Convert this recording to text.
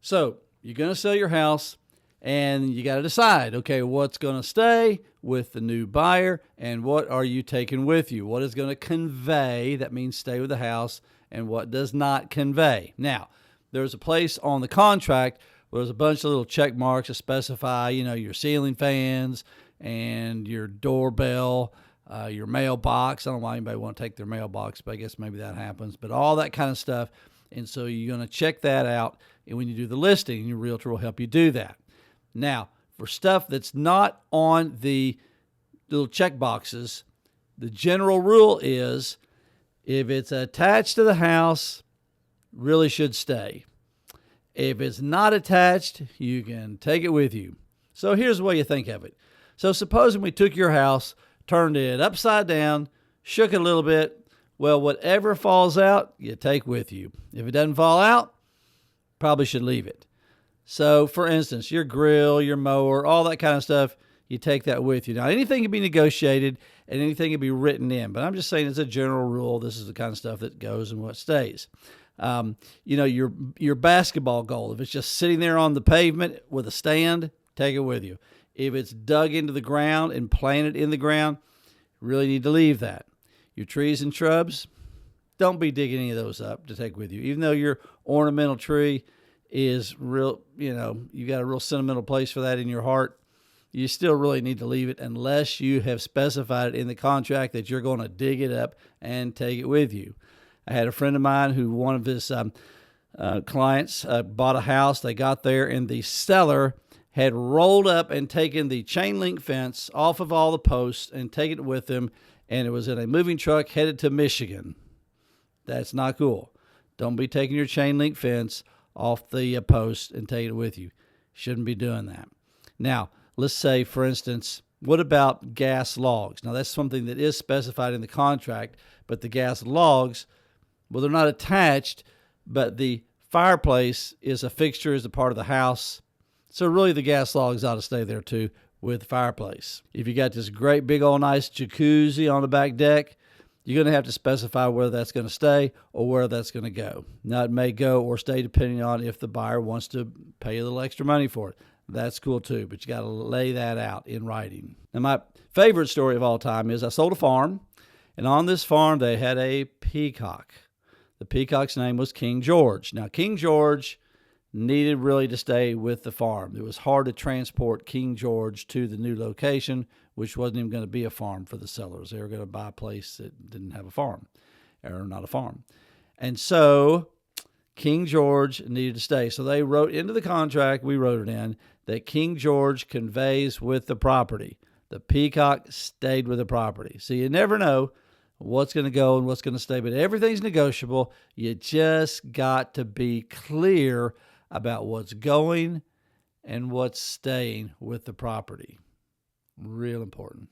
So you're going to sell your house, and you got to decide, okay, what's going to stay with the new buyer and what are you taking with you? What is going to convey, that means stay with the house, and what does not convey. Now, there's a place on the contract where there's a bunch of little check marks to specify, your ceiling fans and your doorbell, your mailbox. I don't know why anybody want to take their mailbox, but I guess maybe that happens. But all that kind of stuff. And so you're going to check that out. And when you do the listing, your realtor will help you do that. Now, for stuff that's not on the little check boxes, the general rule is if it's attached to the house, really should stay. If it's not attached, you can take it with you. So here's the way you think of it. So supposing we took your house, turned it upside down, shook it a little bit, well, whatever falls out, you take with you. If it doesn't fall out, probably should leave it. So, for instance, your grill, your mower, all that kind of stuff, you take that with you. Now, anything can be negotiated and anything can be written in, but I'm just saying as a general rule, this is the kind of stuff that goes and what stays. Your basketball goal, if it's just sitting there on the pavement with a stand, take it with you. If it's dug into the ground and planted in the ground, you really need to leave that. Your trees and shrubs, don't be digging any of those up to take with you. Even though your ornamental tree is real, you got a real sentimental place for that in your heart, you still really need to leave it unless you have specified it in the contract that you're going to dig it up and take it with you. I had a friend of mine who one of his clients bought a house. They got there and the seller had rolled up and taken the chain link fence off of all the posts and taken it with him, and it was in a moving truck headed to Michigan. That's not cool. Don't be taking your chain link fence off the post and taking it with you. Shouldn't be doing that. Now, let's say, for instance, what about gas logs? Now, that's something that is specified in the contract, but the gas logs, well, they're not attached, but the fireplace is a fixture, is a part of the house. So really the gas logs ought to stay there too with the fireplace. If you got this great big old nice jacuzzi on the back deck, you're going to have to specify whether that's going to stay or where that's going to go. Now, it may go or stay depending on if the buyer wants to pay a little extra money for it. That's cool too, but you got to lay that out in writing. Now, my favorite story of all time is I sold a farm, and on this farm they had a peacock. The peacock's name was King George. Now, King George needed really to stay with the farm. It was hard to transport King George to the new location, which wasn't even going to be a farm for the sellers. They were going to buy a place that didn't have a farm, or not a farm. And so King George needed to stay. So they wrote into the contract, we wrote it in, that King George conveys with the property. The peacock stayed with the property. So you never know what's going to go and what's going to stay, but everything's negotiable. You just got to be clear about what's going and what's staying with the property. Real important.